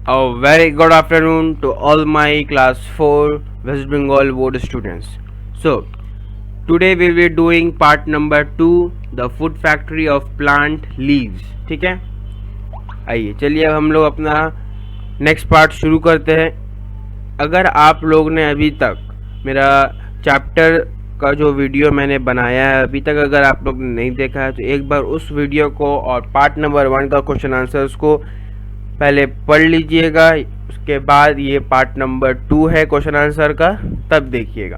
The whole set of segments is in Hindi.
A very good afternoon to all my class 4 West Bengal board students. So, today we will be doing part number 2, the food factory of plant leaves. ठीक है, आइए चलिए अब हम लोग अपना नेक्स्ट पार्ट शुरू करते हैं. अगर आप लोग ने अभी तक मेरा चैप्टर का जो वीडियो मैंने बनाया है अभी तक अगर आप लोग ने नहीं देखा है तो एक बार उस वीडियो को और पार्ट नंबर 1 का क्वेश्चन आंसर्स को पहले पढ़ लीजिएगा. उसके बाद ये पार्ट नंबर 2 है क्वेश्चन आंसर का, तब देखिएगा.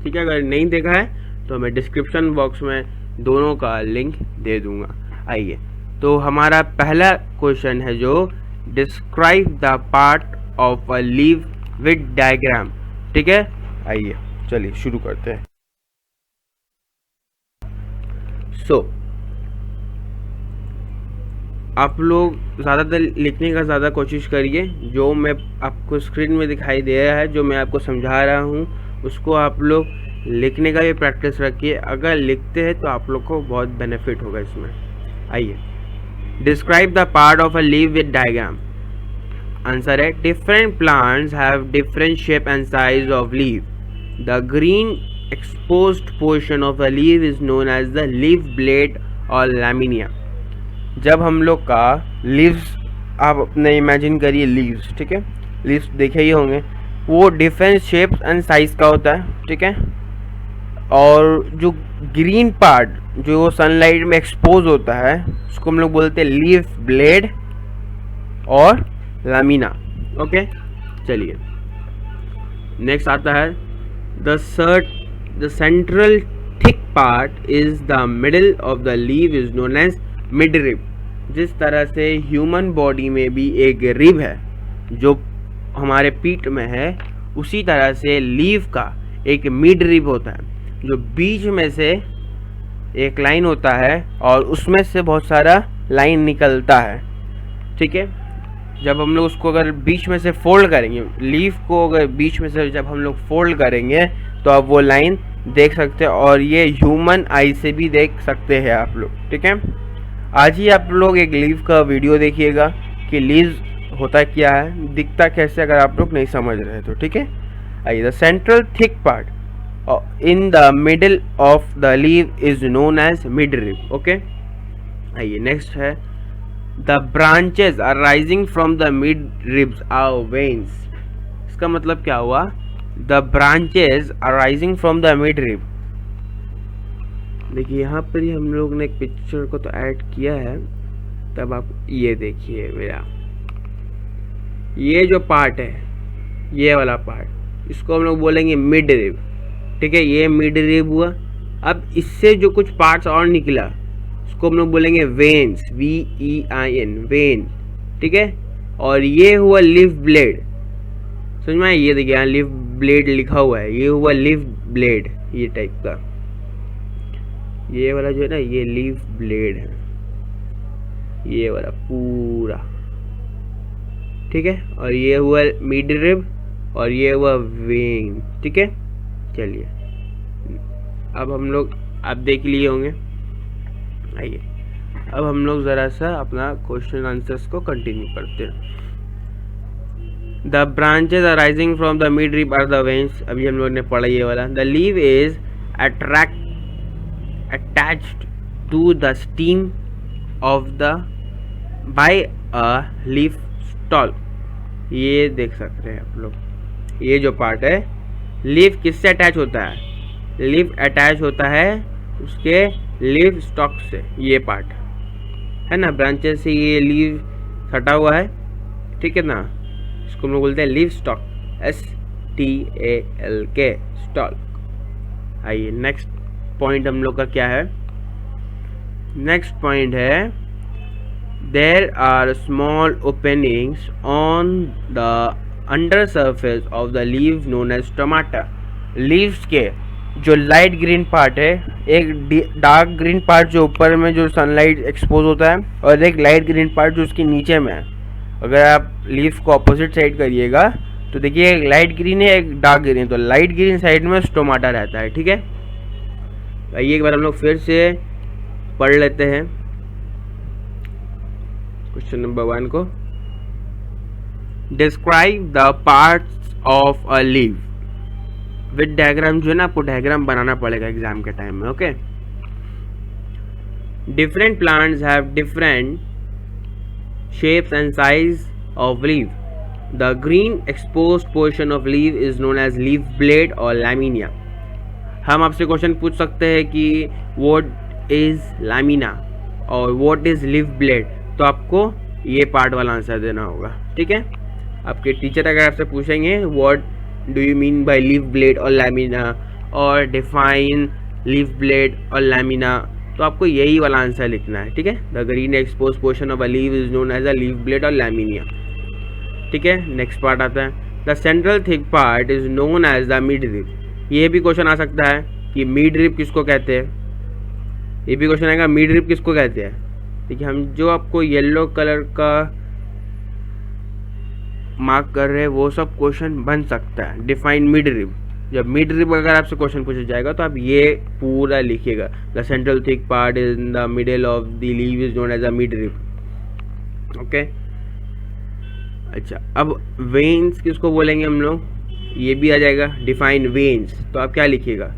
ठीक है, अगर नहीं देखा है तो मैं डिस्क्रिप्शन बॉक्स में दोनों का लिंक दे दूंगा. आइए, तो हमारा पहला क्वेश्चन है जो describe the part of a leaf with diagram. ठीक है, आइए चलिए शुरू करते हैं. आप लोग ज़्यादातर लिखने का ज़्यादा कोशिश करिए. जो मैं आपको स्क्रीन में दिखाई दे रहा है, जो मैं आपको समझा रहा हूँ, उसको आप लोग लिखने का भी प्रैक्टिस रखिए. अगर लिखते हैं तो आप लोग को बहुत बेनिफिट होगा इसमें. आइए, describe the part of a leaf with diagram. Answer है different plants have different shape and size of leaf. The green exposed portion of the leaf is known as the leaf blade और लैमिनिया. जब हम लोग का लीव्स, आप अपने इमेजिन करिए लीव्स, ठीक है, लीव्स देखे ही होंगे, वो डिफरेंट शेप्स एंड साइज का होता है. ठीक है, और जो ग्रीन पार्ट जो सनलाइट में एक्सपोज होता है उसको हम लोग बोलते हैं लीव ब्लेड और लामिना. ओके, चलिए नेक्स्ट आता है the central thick part is the middle of the leaf is known as midrib. जिस तरह से ह्यूमन बॉडी में भी एक रिब है जो हमारे पीठ में है, उसी तरह से लीव का एक मिड रिब होता है जो बीच में से एक लाइन होता है और उसमें से बहुत सारा लाइन निकलता है. ठीक है, जब हम लोग उसको अगर बीच में से फोल्ड करेंगे, लीव को अगर बीच में से जब हम लोग फोल्ड करेंगे तो आप वो लाइन देख सकते हैं, और ये ह्यूमन आई से भी देख सकते हैं आप लोग. ठीक है, आज ही आप लोग एक लीव का वीडियो देखिएगा कि लीव होता क्या है, दिखता कैसे, अगर आप लोग नहीं समझ रहे तो. ठीक है, आइए, the central thick part in the middle of the leaf is known as midrib. Okay, आइए नेक्स्ट है the branches are rising from the midribs are veins. इसका मतलब क्या हुआ? The branches are rising from the midrib. देखिए यहाँ पर ही हम लोग ने एक पिक्चर को तो ऐड किया है, तब आप ये देखिए मेरा ये जो पार्ट है, ये वाला पार्ट, इसको हम लोग बोलेंगे मिड रिब. ठीक है, ये मिड रिब हुआ. अब इससे जो कुछ पार्ट्स और निकला उसको हम लोग बोलेंगे वेन्स, VEIN, वेन. ठीक है, और ये हुआ लिव ब्लेड. समझ में आया? ये देखिए यहाँ लिव ब्लेड लिखा हुआ है, ये हुआ लिव ब्लेड, ये टाइप का. ये वाला जो है ना, ये लीव ब्लेड है, ये वाला पूरा. ठीक है, और ये हुआ मिड रिब और ये हुआ वेन. ठीक है, चलिए अब हम लोग, आप देख लिए होंगे. आइए अब हम लोग ज़रा सा अपना क्वेश्चन आंसर्स को कंटिन्यू करते हैं. The branches are rising from the midrib are the veins. अभी हम लोग ने पढ़ा ये वाला. The leaf is attached to the stem of the by a leaf stalk. ये देख सकते हैं आप लोग, ये जो पार्ट है लीफ किससे अटैच होता है? लीफ अटैच होता है उसके लीफ स्टॉक से. ये पार्ट है ना, ब्रांचेस से ये लीव सटा हुआ है. ठीक है ना, इसको हम लोग बोलते हैं लीफ स्टॉक, STALK, स्टॉक. आइए नेक्स्ट पॉइंट हम लोग का क्या है? नेक्स्ट पॉइंट है there are small openings on the under surface of the leaf known as टमाटर. लीव्स के जो लाइट ग्रीन पार्ट है, एक डार्क ग्रीन पार्ट जो ऊपर में जो सनलाइट एक्सपोज होता है, और एक लाइट ग्रीन पार्ट जो उसके नीचे में है. अगर आप लीव को अपोजिट साइड करिएगा तो देखिए एक लाइट ग्रीन है, एक डार्क ग्रीन है, तो लाइट ग्रीन साइड में टमाटर रहता है. ठीक है, आइए एक बार हम लोग फिर से पढ़ लेते हैं क्वेश्चन नंबर 1 को. Describe the parts of a leaf. With diagram जो है ना, आपको डायग्राम बनाना पड़ेगा एग्जाम के टाइम में। Okay, different plants have different shapes and size of leaf. The green exposed portion of leaf is known as leaf blade और लैमिनिया। हम आपसे क्वेश्चन पूछ सकते हैं कि व्हाट इज लैमिना और व्हाट इज लीव ब्लेड, तो आपको ये पार्ट वाला आंसर देना होगा। ठीक है, आपके टीचर अगर आपसे पूछेंगे what do you mean by leaf blade और लैमिना और डिफाइन लीव ब्लेड और लैमिना, तो आपको यही वाला आंसर लिखना है। ठीक है, the green expose portion of a leaf is known as a leaf blade और लैमिनिया। ठीक है, नेक्स्ट पार्ट आता है, the central thick part is known as the midrib. ये भी क्वेश्चन आ सकता है कि मिड रिब किसको कहते हैं, ये भी क्वेश्चन आएगा मिड रिब किसको कहते हैं। देखिए, हम जो आपको येलो कलर का मार्क कर रहे हैं वो सब क्वेश्चन बन सकता है। डिफाइन मिड रिब, जब मिड रिब अगर आपसे क्वेश्चन पूछा जाएगा तो आप ये पूरा लिखिएगा, the central thick part in the middle of the leaf is known as a midrib. Okay, अच्छा, अब वेन्स किसको बोलेंगे हम लोग, ये भी आ जाएगा। डिफाइन वेन्स, तो आप क्या लिखिएगा,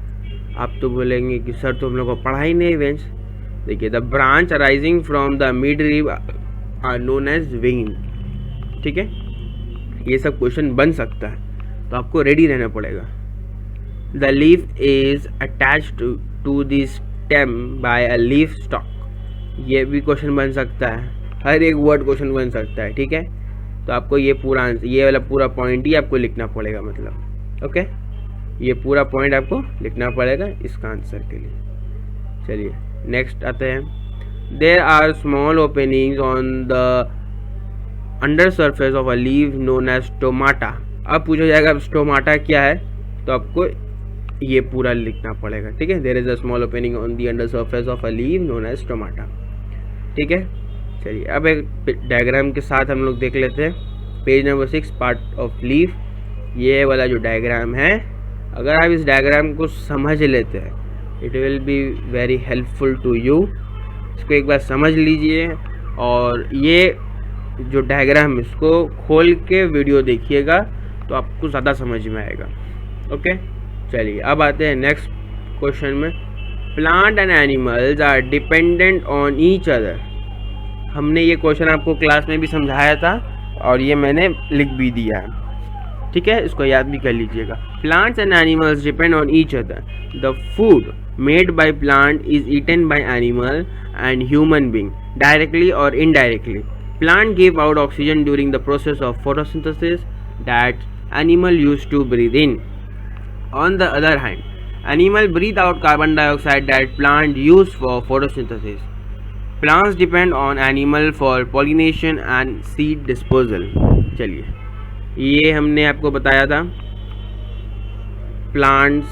आप तो बोलेंगे कि सर तो हम लोग को पढ़ा ही नहीं वेन्स। देखिए, the branch arising from the midrib are known as vein. ठीक है, ये सब क्वेश्चन बन सकता है, तो आपको रेडी रहना पड़ेगा। The leaf is attached to the stem by a leaf stalk, ये भी क्वेश्चन बन सकता है, हर एक वर्ड क्वेश्चन बन सकता है। ठीक है, तो आपको ये पूरा आंसर, ये वाला पूरा पॉइंट ही आपको लिखना पड़ेगा, मतलब ओके, ये पूरा पॉइंट आपको लिखना पड़ेगा इसका आंसर के लिए। चलिए नेक्स्ट आते हैं, there are small openings on the under surface of a leaf known as stomata. अब पूछा जाएगा स्टोमाटा क्या है, तो आपको ये पूरा लिखना पड़ेगा। ठीक है, there is a small opening on the under surface of a leaf known as stomata. ठीक है, चलिए अब एक डायग्राम के साथ हम लोग देख लेते हैं, page number 6 part of leave. ये वाला जो डायग्राम है, अगर आप इस डायग्राम को समझ लेते हैं it will be very helpful to you. इसको एक बार समझ लीजिए और ये जो डायग्राम इसको खोल के वीडियो देखिएगा तो आपको ज़्यादा समझ में आएगा। ओके, चलिए अब आते हैं नेक्स्ट क्वेश्चन में। Plant and animals are dependent on each other. हमने ये क्वेश्चन आपको क्लास में भी समझाया था और ये मैंने लिख भी दिया है। ठीक है, इसको याद भी कर लीजिएगा। Plants and animals depend on each other. The food made by plant is eaten by animal and human being directly और indirectly. Plant give out oxygen during the process of photosynthesis that animal used to breathe in. On the other hand, animal breathe out carbon dioxide that plant use for photosynthesis. Plants depend on animal for pollination and seed dispersal. चलिए, ये हमने आपको बताया था, प्लांट्स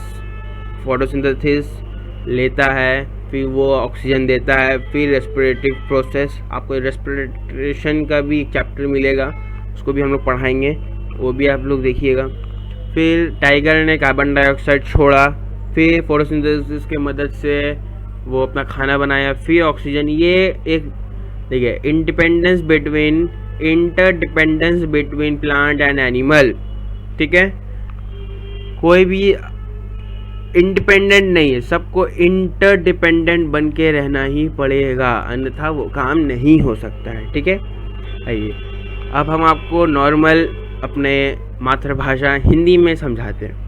फोटोसिंथेसिस लेता है, फिर वो ऑक्सीजन देता है, फिर रेस्पिरेटिव प्रोसेस, आपको रेस्पिरेशन का भी एक चैप्टर मिलेगा, उसको भी हम लोग पढ़ाएंगे, वो भी आप लोग देखिएगा। फिर टाइगर ने कार्बन डाइऑक्साइड छोड़ा, फिर फोटोसिंथेसिस के मदद से वो अपना खाना बनाया, फिर ऑक्सीजन। ये एक देखिए interdependence between plant and animal. ठीक है, कोई भी इंडिपेंडेंट नहीं है, सबको इंटरडिपेंडेंट बन के रहना ही पड़ेगा, अन्यथा वो काम नहीं हो सकता है। ठीक है, आइए अब हम आपको नॉर्मल अपने मातृभाषा हिंदी में समझाते हैं।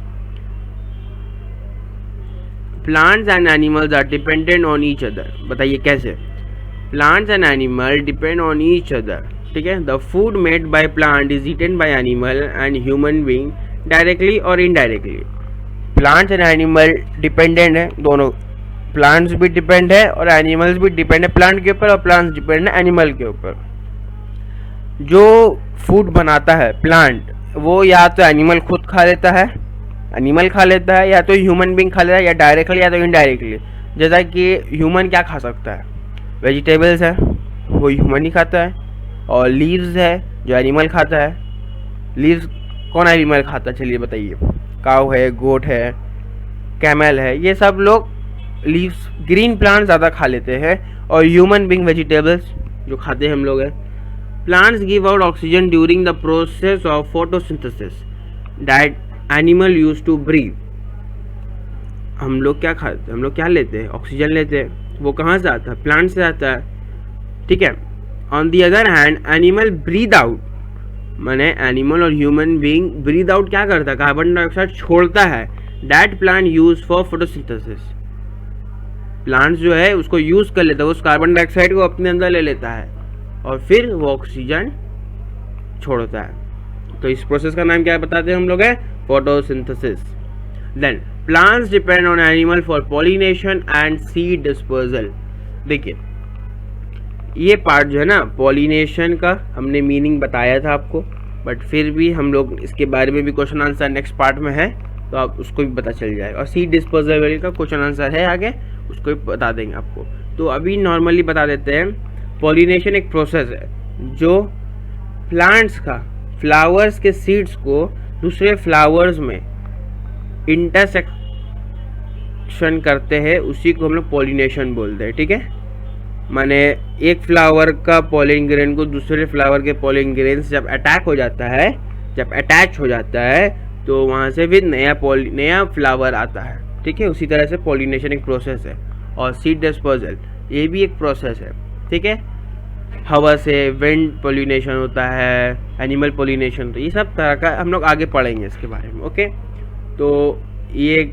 Plants and animals are dependent on each other. बताइए कैसे? Plants and animal depend on each other. ठीक है, the food made by plant is eaten by animal and human being directly और indirectly. Plants and animal dependent है, दोनों प्लांट्स भी डिपेंड है और एनिमल्स भी डिपेंड है प्लांट के ऊपर और प्लांट्स डिपेंड है एनिमल के ऊपर। जो फूड बनाता है प्लांट, वो या तो एनिमल खुद खा लेता है, एनिमल खा लेता है, या तो ह्यूमन बीइंग खा लेता है, या डायरेक्टली या तो इनडायरेक्टली। जैसा कि ह्यूमन क्या खा सकता है, वेजिटेबल्स है वो ह्यूमन ही खाता है, और लीव्स है जो एनिमल खाता है। लीव्स कौन एनिमल खाता है, चलिए बताइए? काऊ है, गोट है, कैमल है, ये सब लोग लीव्स ग्रीन प्लांट ज़्यादा खा लेते हैं, और ह्यूमन बीइंग वेजिटेबल्स जो खाते हैं हम लोग हैं plants give out oxygen during the process of photosynthesis that animal use to breathe. हम लोग क्या खाते हैं, हम लोग क्या लेते हैं, ऑक्सीजन लेते हैं। वो कहाँ से आता है, प्लांट से आता है, ठीक है। On the other hand animal breathe out, माने एनिमल और ह्यूमन बीइंग ब्रीद आउट क्या करता है, कार्बन डाइऑक्साइड छोड़ता है। That plant use for photosynthesis, plant जो है उसको यूज कर लेता है, उस कार्बन डाइऑक्साइड को अपने अंदर ले लेता है और फिर वो ऑक्सीजन छोड़ता है। तो इस प्रोसेस का नाम क्या बताते हैं हम लोग, है photosynthesis. Then plants depend on animal for pollination and seed dispersal. देखिए ये पार्ट जो है ना पॉलिनेशन का, हमने मीनिंग बताया था आपको, बट फिर भी हम लोग इसके बारे में भी क्वेश्चन आंसर नेक्स्ट पार्ट में है, तो आप उसको भी पता चल जाएगा। और सीड डिस्पोजल का क्वेश्चन आंसर है आगे, उसको भी बता देंगे आपको। तो अभी नॉर्मली बता देते हैं, पॉलिनेशन एक प्रोसेस है जो प्लांट्स का, फ्लावर्स के सीड्स को दूसरे फ्लावर्स में इंटरसेक्शन करते हैं, उसी को हम लोग पॉलिनेशन बोलते हैं, ठीक है। माने एक फ्लावर का पॉलिन ग्रेन को दूसरे फ्लावर के पॉलिन ग्रेन से जब अटैक हो जाता है, जब अटैच हो जाता है, तो वहाँ से फिर नया फ्लावर आता है, ठीक है। उसी तरह से पॉलिनेशन एक प्रोसेस है। और सीड डिस्पर्सल ये भी एक प्रोसेस है, ठीक है। हवा से विंड पॉलिनेशन होता है, एनिमल पॉलिनेशन, तो ये सब तरह का हम लोग आगे पढ़ेंगे इसके बारे में, ओके। तो ये